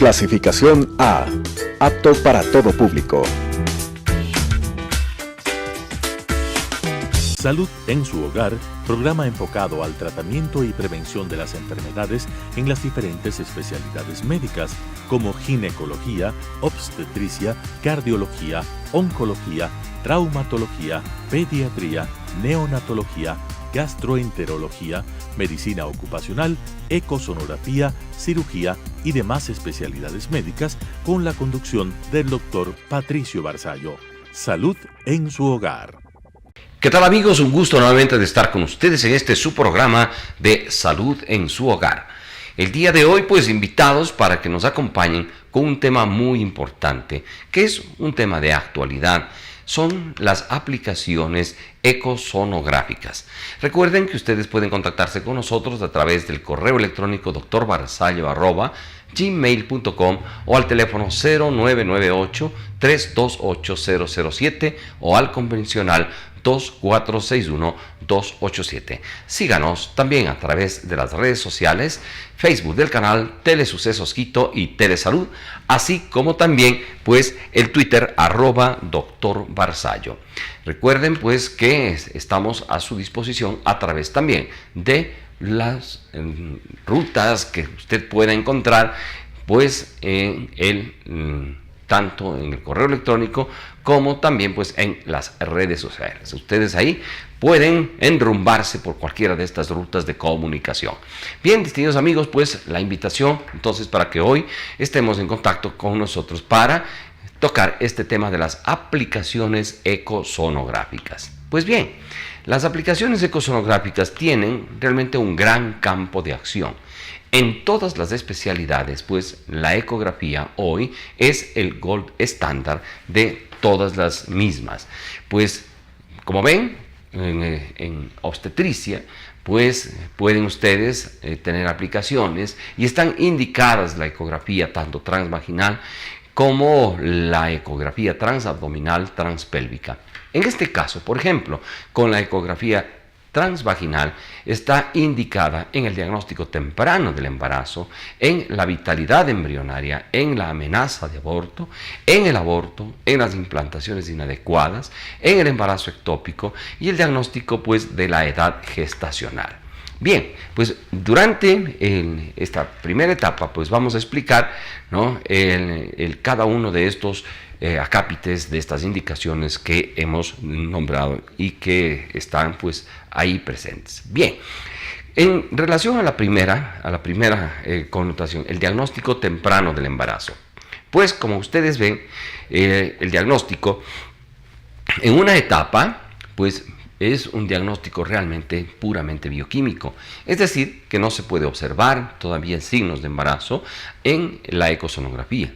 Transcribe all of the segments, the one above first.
Clasificación A. Apto para todo público. Salud en su hogar, programa enfocado al tratamiento y prevención de las enfermedades en las diferentes especialidades médicas, como ginecología, obstetricia, cardiología, oncología, traumatología, pediatría, neonatología, gastroenterología, medicina ocupacional, ecosonografía, cirugía y demás especialidades médicas, con la conducción del Dr. Patricio Barzallo. Salud en su hogar. ¿Qué tal, amigos? Un gusto nuevamente de estar con ustedes en este su programa de Salud en su hogar. El día de hoy, pues, invitados para que nos acompañen con un tema muy importante, que es un tema de actualidad. Son las aplicaciones ecosonográficas. Recuerden que ustedes pueden contactarse con nosotros a través del correo electrónico drbarzallo@gmail.com o al teléfono 0998-328-007 o al convencional 2461-287. Síganos también a través de las redes sociales, Facebook del canal Telesucesos Quito y Telesalud, así como también pues el Twitter @Dr. Barzallo. Recuerden pues que estamos a su disposición a través también de las rutas que usted pueda encontrar pues en tanto en el correo electrónico como también pues en las redes sociales. Ustedes ahí pueden enrumbarse por cualquiera de estas rutas de comunicación. Bien, distinguidos amigos, pues la invitación entonces para que hoy estemos en contacto con nosotros para tocar este tema de las aplicaciones ecosonográficas. Pues bien, las aplicaciones ecosonográficas tienen realmente un gran campo de acción. En todas las especialidades, pues la ecografía hoy es el gold estándar de todas las mismas. Pues como ven, en obstetricia, pues pueden ustedes tener aplicaciones y están indicadas la ecografía tanto transvaginal como la ecografía transabdominal, transpélvica. En este caso, por ejemplo, con la ecografía transvaginal está indicada en el diagnóstico temprano del embarazo, en la vitalidad embrionaria, en la amenaza de aborto, en el aborto, en las implantaciones inadecuadas, en el embarazo ectópico y el diagnóstico pues de la edad gestacional. Bien, pues durante esta primera etapa pues vamos a explicar, ¿no?, cada uno de estos acápites, de estas indicaciones que hemos nombrado y que están pues ahí presentes. Bien, en relación a la primera connotación, el diagnóstico temprano del embarazo. Pues como ustedes ven, el diagnóstico en una etapa pues es un diagnóstico realmente puramente bioquímico, es decir, que no se puede observar todavía signos de embarazo en la ecosonografía.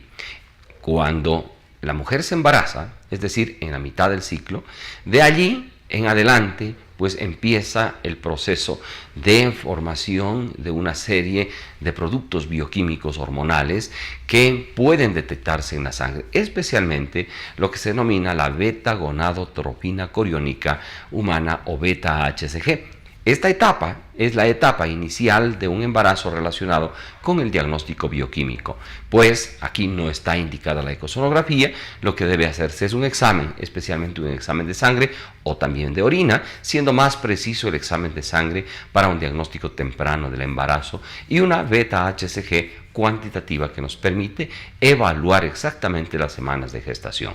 Cuando la mujer se embaraza, es decir, en la mitad del ciclo, de allí en adelante pues empieza el proceso de formación de una serie de productos bioquímicos hormonales que pueden detectarse en la sangre, especialmente lo que se denomina la beta-gonadotropina coriónica humana o beta-HCG. Esta etapa es la etapa inicial de un embarazo relacionado con el diagnóstico bioquímico, pues aquí no está indicada la ecosonografía. Lo que debe hacerse es un examen, especialmente un examen de sangre o también de orina, siendo más preciso el examen de sangre para un diagnóstico temprano del embarazo y una beta-HCG cuantitativa que nos permite evaluar exactamente las semanas de gestación.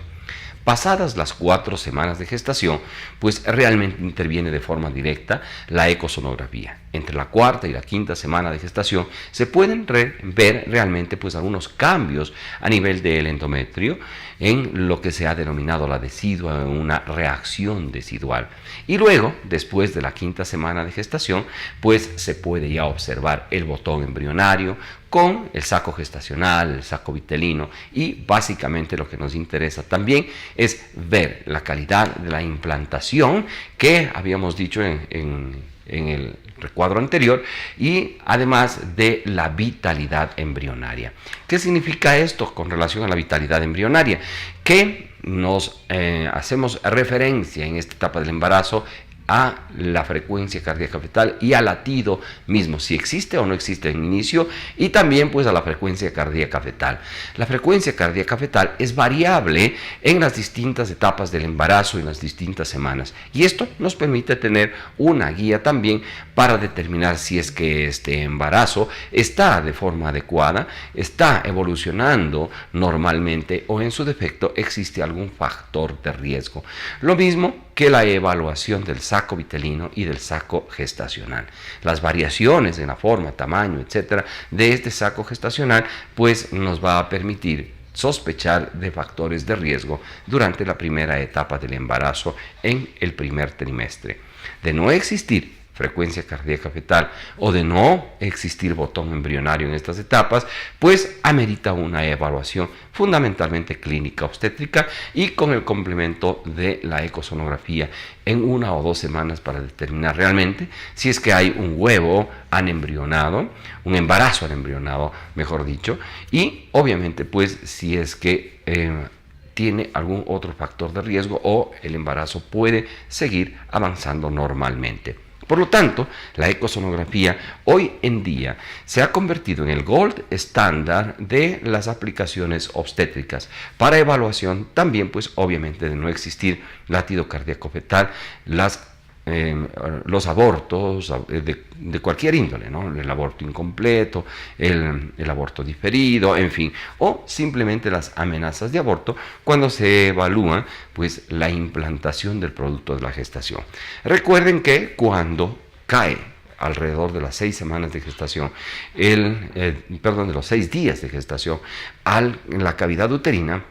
Pasadas las 4 semanas de gestación, pues realmente interviene de forma directa la ecosonografía. Entre la 4ª y la 5ª semana de gestación se pueden ver realmente pues algunos cambios a nivel del endometrio en lo que se ha denominado la decidua, una reacción decidual. Y luego, después de la 5ª semana de gestación, pues se puede ya observar el botón embrionario con el saco gestacional, el saco vitelino, y básicamente lo que nos interesa también es ver la calidad de la implantación que habíamos dicho en el recuadro anterior, y además de la vitalidad embrionaria. ¿Qué significa esto con relación a la vitalidad embrionaria? Que nos hacemos referencia en esta etapa del embarazo a la frecuencia cardíaca fetal y al latido mismo, si existe o no existe en inicio, y también pues a la frecuencia cardíaca fetal. La frecuencia cardíaca fetal es variable en las distintas etapas del embarazo y en las distintas semanas, y esto nos permite tener una guía también para determinar si es que este embarazo está de forma adecuada, está evolucionando normalmente o en su defecto existe algún factor de riesgo. Lo mismo que la evaluación del saco vitelino y del saco gestacional. Las variaciones en la forma, tamaño, etcétera, de este saco gestacional, pues nos va a permitir sospechar de factores de riesgo durante la primera etapa del embarazo en el primer trimestre. De no existir frecuencia cardíaca fetal o de no existir botón embrionario en estas etapas, pues amerita una evaluación fundamentalmente clínica obstétrica y con el complemento de la ecosonografía en 1 o 2 semanas para determinar realmente si es que hay un huevo anembrionado, un embarazo anembrionado, mejor dicho, y obviamente pues si es que tiene algún otro factor de riesgo o el embarazo puede seguir avanzando normalmente. Por lo tanto, la ecosonografía hoy en día se ha convertido en el gold estándar de las aplicaciones obstétricas para evaluación también, pues obviamente de no existir latido cardíaco fetal, los abortos de cualquier índole, ¿no? El aborto incompleto, el aborto diferido, en fin, o simplemente las amenazas de aborto cuando se evalúa pues la implantación del producto de la gestación. Recuerden que cuando cae alrededor de las 6 semanas de gestación, de los 6 días de gestación en la cavidad uterina,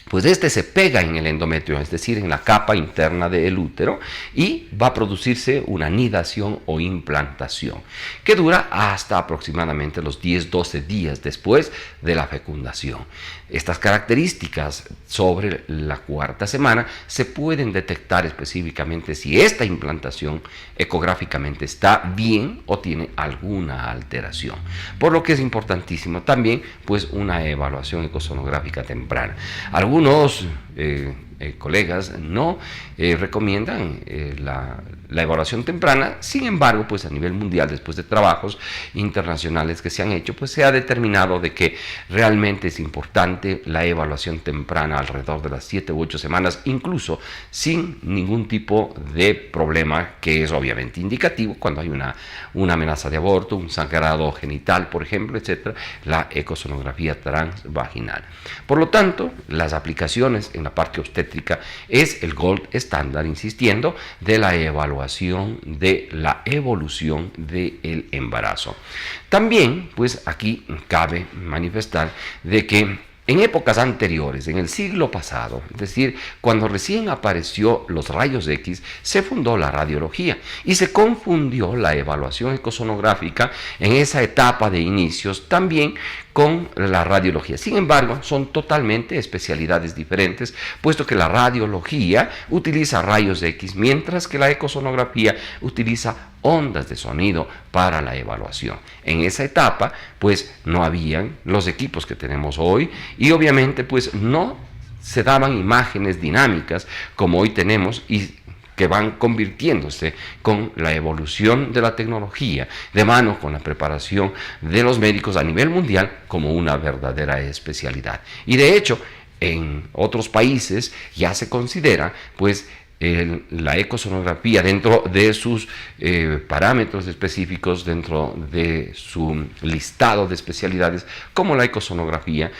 pues este se pega en el endometrio, es decir, en la capa interna del útero, y va a producirse una nidación o implantación, que dura hasta aproximadamente los 10-12 días después de la fecundación. Estas características sobre la 4ª semana se pueden detectar específicamente si esta implantación ecográficamente está bien o tiene alguna alteración. Por lo que es importantísimo también pues una evaluación ecosonográfica temprana. Algunos colegas no recomiendan la evaluación temprana, sin embargo, pues a nivel mundial, después de trabajos internacionales que se han hecho, pues se ha determinado de que realmente es importante la evaluación temprana alrededor de las 7 u 8 semanas, incluso sin ningún tipo de problema, que es obviamente indicativo cuando hay una amenaza de aborto, un sangrado genital, por ejemplo, etcétera, la ecosonografía transvaginal. Por lo tanto, las aplicaciones en la parte obstétrica es el gold estándar, insistiendo, de la evaluación de la evolución del embarazo. También, pues aquí cabe manifestar de que en épocas anteriores, en el siglo pasado, es decir, cuando recién apareció los rayos X, se fundó la radiología y se confundió la evaluación ecosonográfica en esa etapa de inicios también con la radiología. Sin embargo, son totalmente especialidades diferentes, puesto que la radiología utiliza rayos X, mientras que la ecosonografía utiliza ondas de sonido para la evaluación. En esa etapa, pues no habían los equipos que tenemos hoy y obviamente pues no se daban imágenes dinámicas como hoy tenemos y que van convirtiéndose con la evolución de la tecnología, de mano con la preparación de los médicos a nivel mundial como una verdadera especialidad. Y de hecho, en otros países ya se considera pues la ecosonografía dentro de sus parámetros específicos, dentro de su listado de especialidades, como la ecosonografía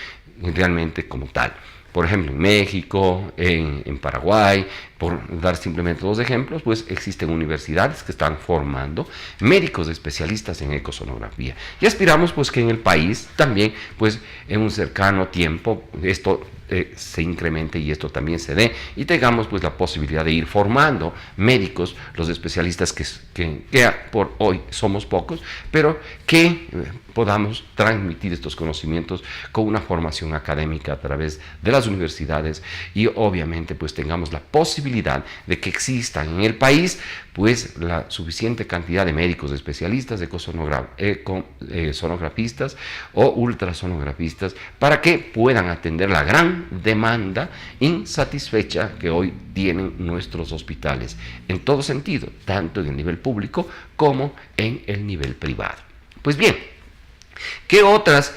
realmente como tal. Por ejemplo, en México, en Paraguay, por dar simplemente 2 ejemplos, pues existen universidades que están formando médicos especialistas en ecosonografía. Y aspiramos pues que en el país también, pues en un cercano tiempo, esto se incremente y esto también se dé y tengamos pues la posibilidad de ir formando médicos, los especialistas que por hoy somos pocos, pero que podamos transmitir estos conocimientos con una formación académica a través de las universidades y obviamente pues tengamos la posibilidad posibilidad de que existan en el país pues la suficiente cantidad de médicos especialistas, de sonografistas o ultrasonografistas para que puedan atender la gran demanda insatisfecha que hoy tienen nuestros hospitales, en todo sentido, tanto en el nivel público como en el nivel privado. Pues bien, ¿qué otras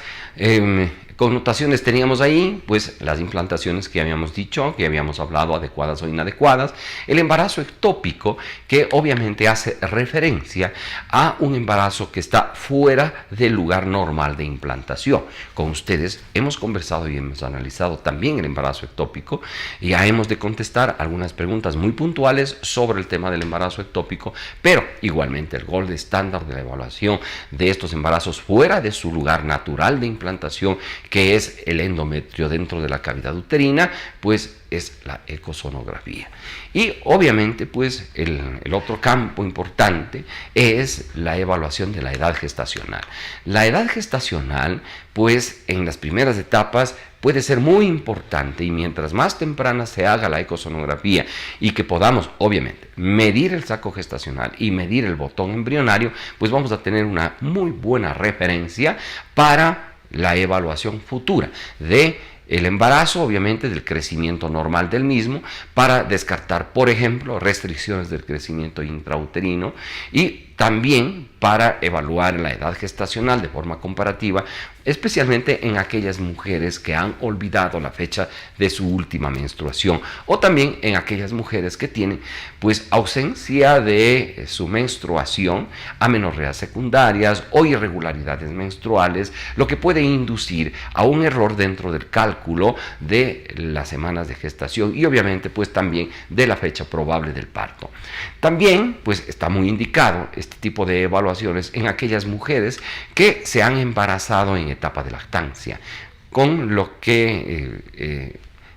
connotaciones teníamos ahí? Pues las implantaciones que habíamos dicho, que habíamos hablado, adecuadas o inadecuadas, el embarazo ectópico, que obviamente hace referencia a un embarazo que está fuera del lugar normal de implantación. Con ustedes hemos conversado y hemos analizado también el embarazo ectópico, y ya hemos de contestar algunas preguntas muy puntuales sobre el tema del embarazo ectópico, pero igualmente el gold estándar de la evaluación de estos embarazos fuera de su lugar natural de implantación, que es el endometrio dentro de la cavidad uterina, pues es la ecosonografía. Y obviamente pues el otro campo importante es la evaluación de la edad gestacional. La edad gestacional pues en las primeras etapas puede ser muy importante, y mientras más temprana se haga la ecosonografía y que podamos obviamente medir el saco gestacional y medir el botón embrionario, pues vamos a tener una muy buena referencia para la evaluación futura de el embarazo, obviamente del crecimiento normal del mismo, para descartar, por ejemplo, restricciones del crecimiento intrauterino, y también para evaluar la edad gestacional de forma comparativa, especialmente en aquellas mujeres que han olvidado la fecha de su última menstruación, o también en aquellas mujeres que tienen pues ausencia de su menstruación, amenorreas secundarias o irregularidades menstruales, lo que puede inducir a un error dentro del cálculo de las semanas de gestación y obviamente pues también de la fecha probable del parto. También pues está muy indicado este tipo de evaluaciones en aquellas mujeres que se han embarazado en etapa de lactancia, con lo que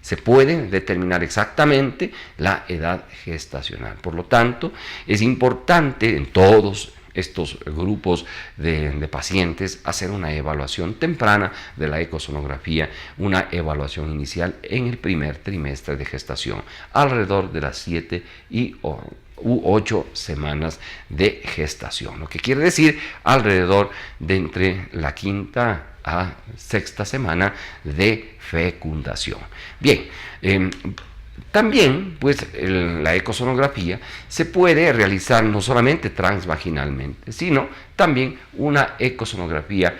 se puede determinar exactamente la edad gestacional. Por lo tanto, es importante en todos estos grupos de pacientes hacer una evaluación temprana de la ecosonografía, una evaluación inicial en el primer trimestre de gestación, alrededor de las 7 u 8 semanas de gestación, lo que quiere decir alrededor de entre la quinta a sexta semana de fecundación. Bien, también pues la ecosonografía se puede realizar no solamente transvaginalmente, sino también una ecosonografía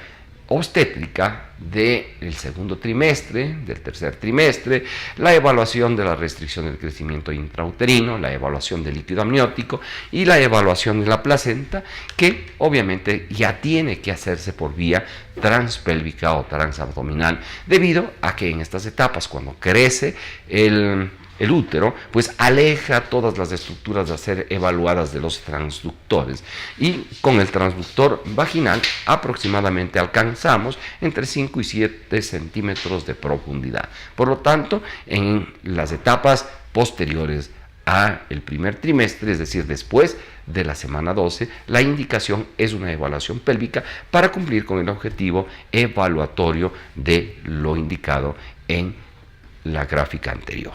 obstétrica del segundo trimestre, del tercer trimestre, la evaluación de la restricción del crecimiento intrauterino, la evaluación del líquido amniótico y la evaluación de la placenta, que obviamente ya tiene que hacerse por vía transpélvica o transabdominal, debido a que en estas etapas, cuando crece el útero, pues aleja todas las estructuras a ser evaluadas de los transductores, y con el transductor vaginal aproximadamente alcanzamos entre 5 y 7 centímetros de profundidad. Por lo tanto, en las etapas posteriores al primer trimestre, es decir, después de la semana 12, la indicación es una evaluación pélvica para cumplir con el objetivo evaluatorio de lo indicado en la gráfica anterior.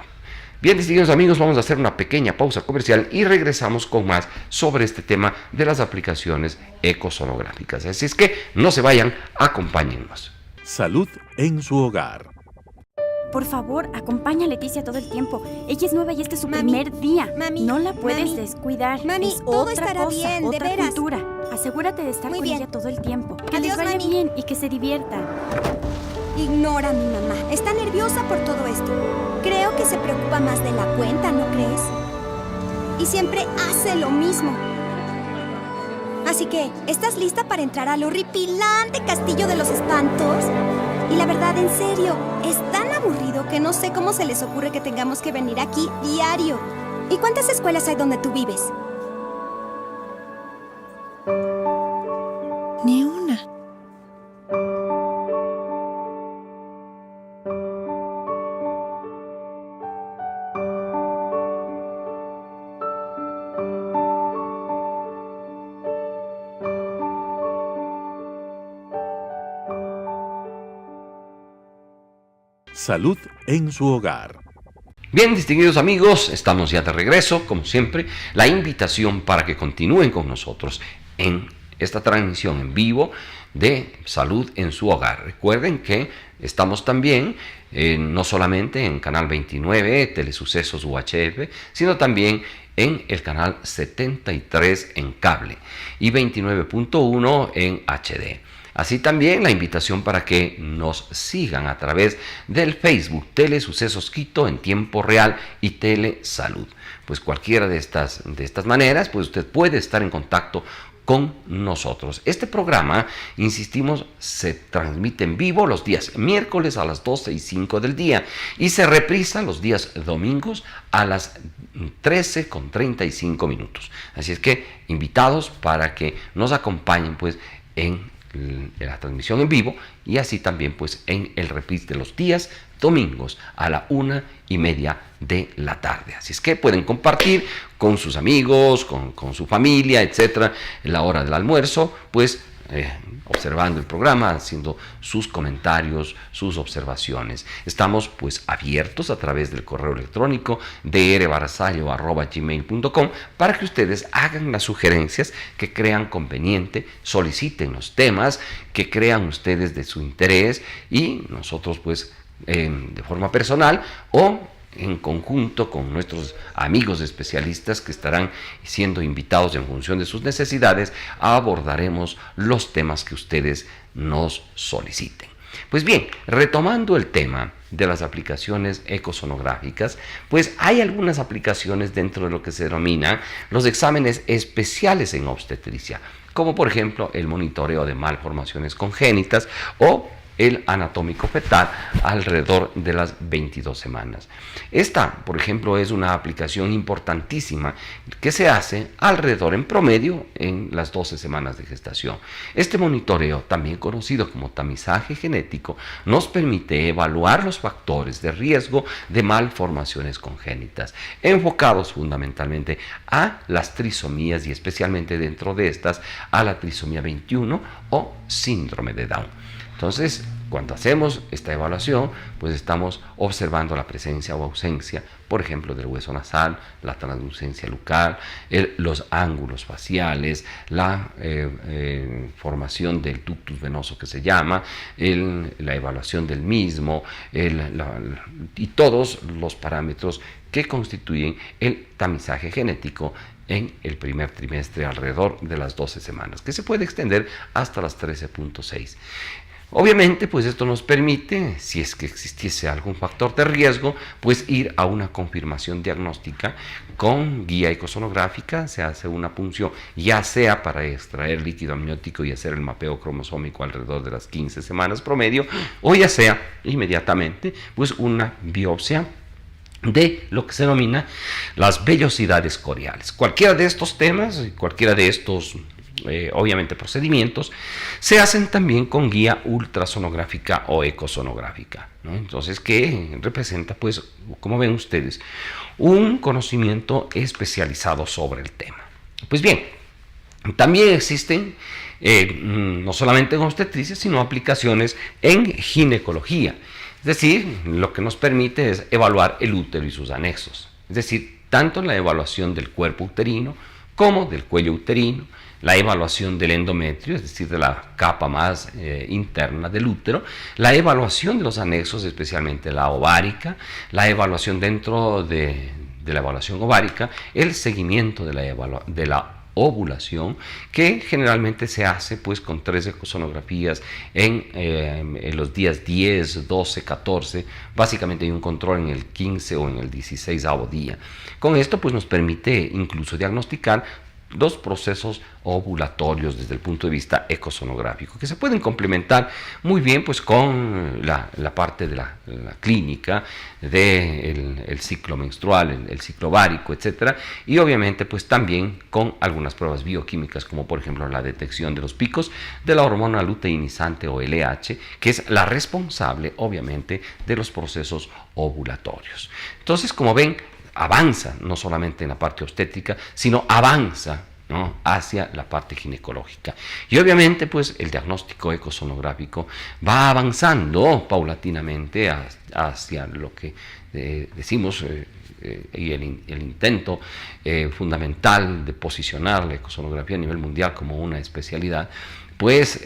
Bien, distinguidos amigos, vamos a hacer una pequeña pausa comercial y regresamos con más sobre este tema de las aplicaciones ecosonográficas. Así es que no se vayan, acompáñennos. Salud en su hogar. Por favor, acompaña a Leticia todo el tiempo. Ella es nueva y este es su primer día. Mami, no la puedes descuidar. Mami, es todo otra estará cosa, bien, de otra veras. cultura. Asegúrate de estar Muy con bien. ella todo el tiempo. Que Adiós, les vaya mami. bien y que se diviertan. Ignora a mi mamá. Está nerviosa por todo esto. Creo que se preocupa más de la cuenta, ¿no crees? Y siempre hace lo mismo. Así que, ¿estás lista para entrar al horripilante castillo de los espantos? Y la verdad, en serio, es tan aburrido que no sé cómo se les ocurre que tengamos que venir aquí diario. ¿Y cuántas escuelas hay donde tú vives? Ni una. Salud en su hogar. Bien, distinguidos amigos, estamos ya de regreso, como siempre, la invitación para que continúen con nosotros en esta transmisión en vivo de Salud en su Hogar. Recuerden que estamos también no solamente en Canal 29, Telesucesos UHF, sino también en el canal 73 en cable y 29.1 en HD. Así también la invitación para que nos sigan a través del Facebook Telesucesos Quito en tiempo real y Telesalud. Pues cualquiera de estas maneras, pues usted puede estar en contacto con nosotros. Este programa, insistimos, se transmite en vivo los días miércoles a las 12:05 del día y se reprisa los días domingos a las 13:35. Así es que invitados para que nos acompañen pues en la transmisión en vivo y así también pues en el reprise de los días domingos a la 1:30 de la tarde. Así es que pueden compartir con sus amigos, con su familia, etcétera, en la hora del almuerzo, pues observando el programa, haciendo sus comentarios, sus observaciones. Estamos pues abiertos a través del correo electrónico drbarzallo@gmail.com para que ustedes hagan las sugerencias que crean conveniente, soliciten los temas que crean ustedes de su interés y nosotros pues de forma personal o en conjunto con nuestros amigos especialistas que estarán siendo invitados en función de sus necesidades, abordaremos los temas que ustedes nos soliciten. Pues bien, retomando el tema de las aplicaciones ecosonográficas, pues hay algunas aplicaciones dentro de lo que se denomina los exámenes especiales en obstetricia, como por ejemplo el monitoreo de malformaciones congénitas o el anatómico fetal alrededor de las 22 semanas. Esta, por ejemplo, es una aplicación importantísima que se hace alrededor en promedio en las 12 semanas de gestación. Este monitoreo, también conocido como tamizaje genético, nos permite evaluar los factores de riesgo de malformaciones congénitas, enfocados fundamentalmente a las trisomías y especialmente dentro de estas a la trisomía 21 o síndrome de Down. Entonces, cuando hacemos esta evaluación, pues estamos observando la presencia o ausencia, por ejemplo, del hueso nasal, la translucencia lucal, los ángulos faciales, la formación del ductus venoso que se llama, la evaluación del mismo, y todos los parámetros que constituyen el tamizaje genético en el primer trimestre alrededor de las 12 semanas, que se puede extender hasta las 13.6. Obviamente, pues esto nos permite, si es que existiese algún factor de riesgo, pues ir a una confirmación diagnóstica con guía ecosonográfica. Se hace una punción, ya sea para extraer líquido amniótico y hacer el mapeo cromosómico alrededor de las 15 semanas promedio, o ya sea inmediatamente, pues una biopsia de lo que se denomina las vellosidades coriales. Cualquiera de estos temas, cualquiera de estos obviamente procedimientos, se hacen también con guía ultrasonográfica o ecosonográfica, ¿no? Entonces, que representa, pues, como ven ustedes, un conocimiento especializado sobre el tema. Pues bien, también existen, no solamente en obstetricia, sino aplicaciones en ginecología. Es decir, lo que nos permite es evaluar el útero y sus anexos. Es decir, tanto la evaluación del cuerpo uterino como del cuello uterino, la evaluación del endometrio, es decir, de la capa más interna del útero, la evaluación de los anexos, especialmente la ovárica, la evaluación dentro de la evaluación ovárica, el seguimiento de la ovulación, que generalmente se hace pues con 3 ecosonografías en los días 10, 12, 14, básicamente hay un control en el 15 o en el 16º día. Con esto pues nos permite incluso diagnosticar los procesos ovulatorios desde el punto de vista ecosonográfico, que se pueden complementar muy bien pues con la parte de la clínica del ciclo menstrual, el ciclo ovárico, etcétera, y obviamente pues también con algunas pruebas bioquímicas, como por ejemplo la detección de los picos de la hormona luteinizante o LH, que es la responsable obviamente de los procesos ovulatorios. Entonces, como ven, avanza no solamente en la parte obstétrica, sino avanza ¿no?, hacia la parte ginecológica. Y obviamente pues el diagnóstico ecosonográfico va avanzando paulatinamente hacia lo que decimos y el intento fundamental de posicionar la ecosonografía a nivel mundial como una especialidad, pues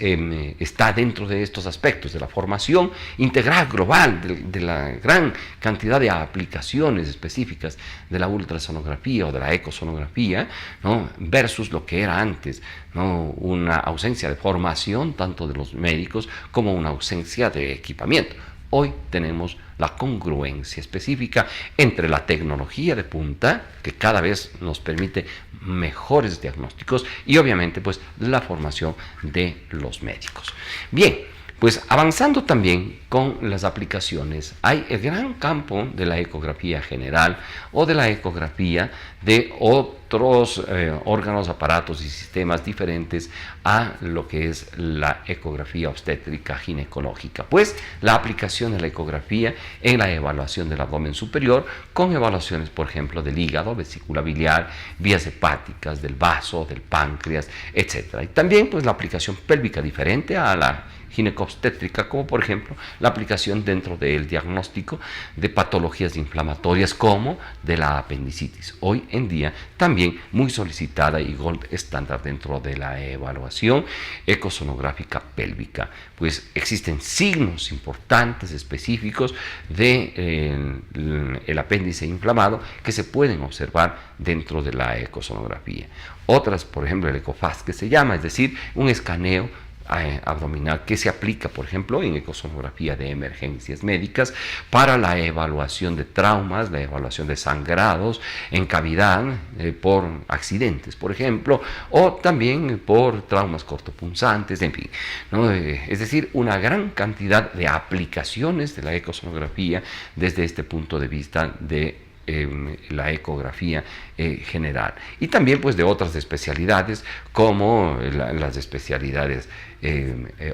está dentro de estos aspectos de la formación integral global, de la gran cantidad de aplicaciones específicas de la ultrasonografía o de la ecosonografía, ¿no?, versus lo que era antes, ¿no?, una ausencia de formación tanto de los médicos como una ausencia de equipamiento. Hoy tenemos la congruencia específica entre la tecnología de punta, que cada vez nos permite mejores diagnósticos, y obviamente pues la formación de los médicos. Bien, pues avanzando también con las aplicaciones, hay el gran campo de la ecografía general o de la ecografía de otros órganos, aparatos y sistemas diferentes a lo que es la ecografía obstétrica ginecológica. Pues la aplicación de la ecografía en la evaluación del abdomen superior, con evaluaciones, por ejemplo, del hígado, vesícula biliar, vías hepáticas, del vaso, del páncreas, etc. Y también pues la aplicación pélvica diferente a la ginecobstétrica, como por ejemplo la aplicación dentro del diagnóstico de patologías inflamatorias como de la apendicitis. Hoy en día también muy solicitada y gold estándar dentro de la evaluación ecosonográfica pélvica. Pues existen signos importantes específicos de el apéndice inflamado que se pueden observar dentro de la ecosonografía. Otras, por ejemplo, el ecofast que se llama, es decir, un escaneo abdominal que se aplica, por ejemplo, en ecosonografía de emergencias médicas para la evaluación de traumas, la evaluación de sangrados en cavidad por accidentes, por ejemplo, o también por traumas cortopunzantes, en fin, ¿no? Es decir, una gran cantidad de aplicaciones de la ecosonografía desde este punto de vista de la ecografía general, y también pues de otras especialidades como las especialidades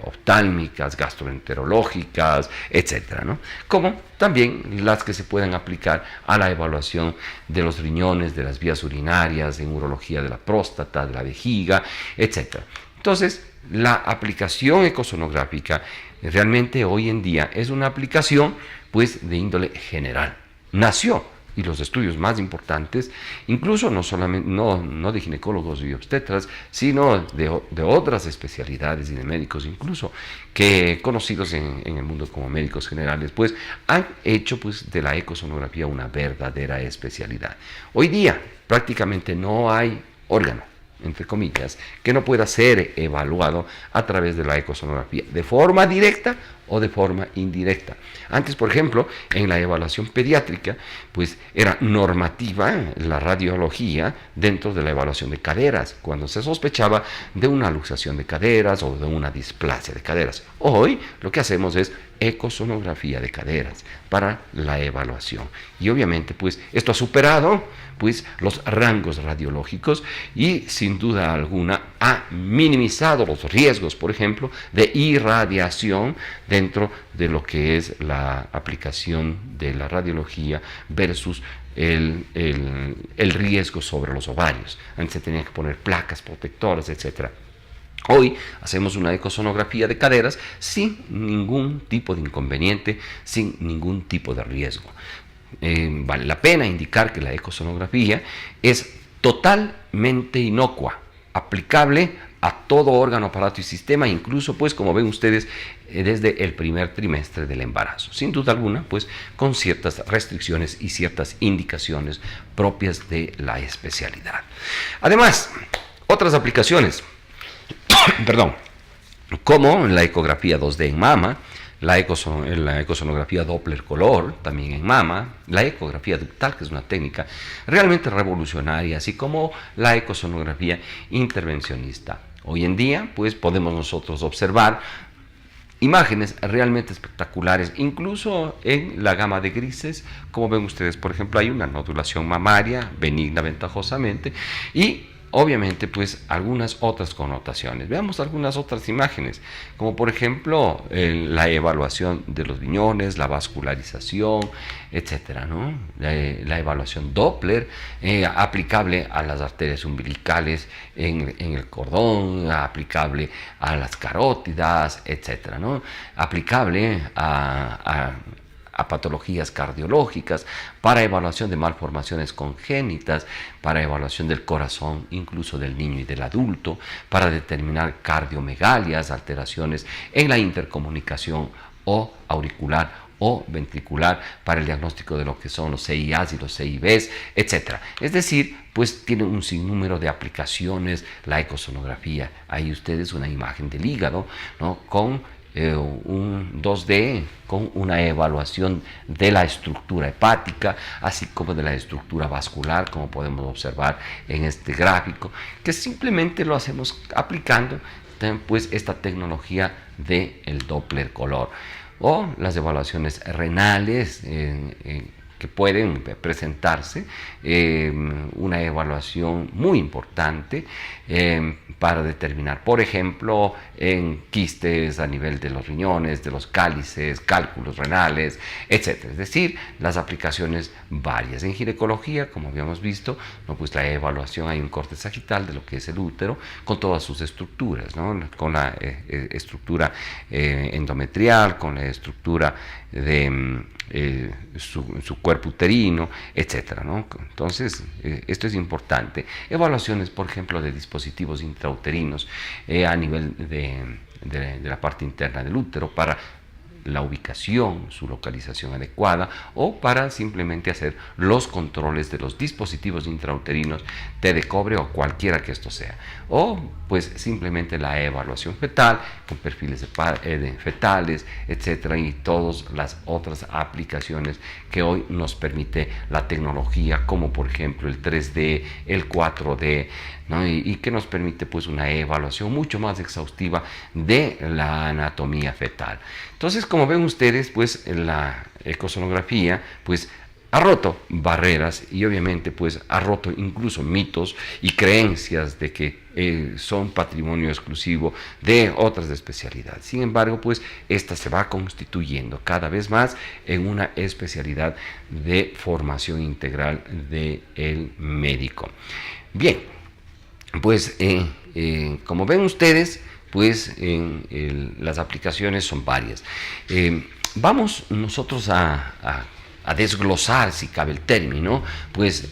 oftálmicas, gastroenterológicas, etcétera, ¿no?, como también las que se pueden aplicar a la evaluación de los riñones, de las vías urinarias, en urología de la próstata, de la vejiga, etcétera. Entonces, la aplicación ecosonográfica realmente hoy en día es una aplicación pues de índole general. Nació, y los estudios más importantes, incluso no solamente no de ginecólogos y obstetras, sino de otras especialidades y de médicos incluso, que conocidos en el mundo como médicos generales, pues han hecho pues de la ecosonografía una verdadera especialidad. Hoy día prácticamente no hay órgano, entre comillas, que no pueda ser evaluado a través de la ecosonografía, de forma directa o de forma indirecta. Antes, por ejemplo, en la evaluación pediátrica, pues era normativa la radiología dentro de la evaluación de caderas, cuando se sospechaba de una luxación de caderas o de una displasia de caderas. Hoy lo que hacemos es ecosonografía de caderas para la evaluación. Y obviamente, pues esto ha superado pues los rangos radiológicos y sin duda alguna ha minimizado los riesgos, por ejemplo, de irradiación dentro de lo que es la aplicación de la radiología versus el riesgo sobre los ovarios. Antes se tenían que poner placas protectoras, etcétera. Hoy hacemos una ecosonografía de caderas sin ningún tipo de inconveniente, sin ningún tipo de riesgo. Vale la pena indicar que la ecosonografía es totalmente inocua, aplicable a todo órgano, aparato y sistema, incluso pues como ven ustedes desde el primer trimestre del embarazo, sin duda alguna pues con ciertas restricciones y ciertas indicaciones propias de la especialidad. Además, otras aplicaciones como la ecografía 2D en mama, la ecosonografía Doppler color también en mama, la ecografía ductal, que es una técnica realmente revolucionaria, así como la ecosonografía intervencionista. Hoy en día pues podemos nosotros observar imágenes realmente espectaculares, incluso en la gama de grises, como ven ustedes, por ejemplo, hay una nodulación mamaria benigna ventajosamente, y obviamente pues algunas otras connotaciones. Veamos algunas otras imágenes, como por ejemplo la evaluación de los riñones, la vascularización, etcétera, ¿no? La evaluación Doppler, aplicable a las arterias umbilicales en el cordón, aplicable a las carótidas, etcétera, ¿no? Aplicable a patologías cardiológicas, para evaluación de malformaciones congénitas, para evaluación del corazón, incluso del niño y del adulto, para determinar cardiomegalias, alteraciones en la intercomunicación o auricular o ventricular, para el diagnóstico de lo que son los CIAs y los CIBs, etc. Es decir, pues tiene un sinnúmero de aplicaciones la ecosonografía. Ahí ustedes una imagen del hígado, ¿no? Con un 2D, con una evaluación de la estructura hepática, así como de la estructura vascular, como podemos observar en este gráfico, que simplemente lo hacemos aplicando pues esta tecnología del Doppler color, o las evaluaciones renales que pueden presentarse, una evaluación muy importante para determinar, por ejemplo, en quistes a nivel de los riñones, de los cálices, cálculos renales, etc. Es decir, las aplicaciones varias. En ginecología, como habíamos visto, ¿no? Pues la evaluación, hay un corte sagital de lo que es el útero, con todas sus estructuras, ¿no? Con la estructura endometrial, con la estructura de su cuerpo uterino, etcétera, ¿no? Entonces, esto es importante. Evaluaciones, por ejemplo, de dispositivos intrauterinos a nivel de la parte interna del útero, para la ubicación, su localización adecuada, o para simplemente hacer los controles de los dispositivos intrauterinos, té de cobre o cualquiera que esto sea, o pues simplemente la evaluación fetal con perfiles fetales, etcétera, y todas las otras aplicaciones que hoy nos permite la tecnología, como por ejemplo el 3D, el 4D, ¿no? y que nos permite pues una evaluación mucho más exhaustiva de la anatomía fetal. Entonces, como ven ustedes, pues la ecosonografía pues ha roto barreras y obviamente pues ha roto incluso mitos y creencias de que son patrimonio exclusivo de otras especialidades. Sin embargo, pues esta se va constituyendo cada vez más en una especialidad de formación integral del médico. Bien, pues como ven ustedes, pues las aplicaciones son varias. Vamos nosotros a desglosar, si cabe el término, pues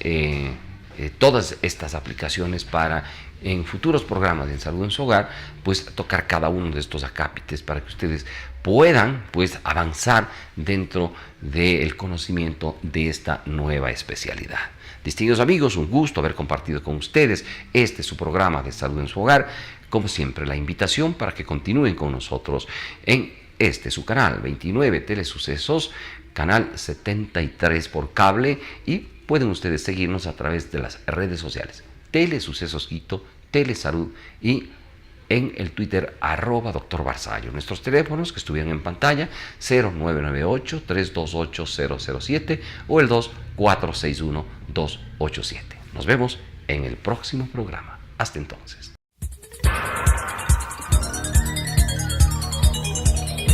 todas estas aplicaciones para en futuros programas de salud en su hogar, pues tocar cada uno de estos acápites para que ustedes puedan pues avanzar dentro del conocimiento de esta nueva especialidad. Distinguidos amigos, un gusto haber compartido con ustedes este su programa de salud en su hogar. Como siempre, la invitación para que continúen con nosotros en su canal 29 Telesucesos, canal 73 por cable, y pueden ustedes seguirnos a través de las redes sociales Telesucesos Quito, Telesalud, y en el Twitter @Dr. Barzallo. Nuestros teléfonos que estuvieron en pantalla, 0998-328-007 o el 2461-287. Nos vemos en el próximo programa. Hasta entonces.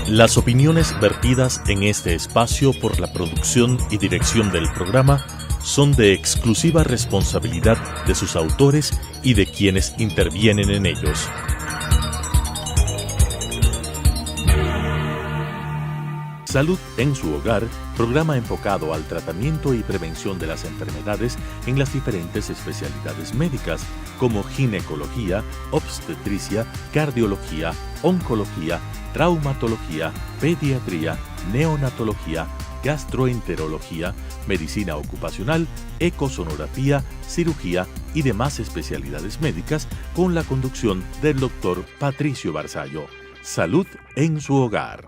Las opiniones vertidas en este espacio por la producción y dirección del programa son de exclusiva responsabilidad de sus autores y de quienes intervienen en ellos. Salud en su hogar, programa enfocado al tratamiento y prevención de las enfermedades en las diferentes especialidades médicas, como ginecología, obstetricia, cardiología, oncología, traumatología, pediatría, neonatología, gastroenterología, medicina ocupacional, ecosonografía, cirugía y demás especialidades médicas, con la conducción del Dr. Patricio Barzallo. Salud en su hogar.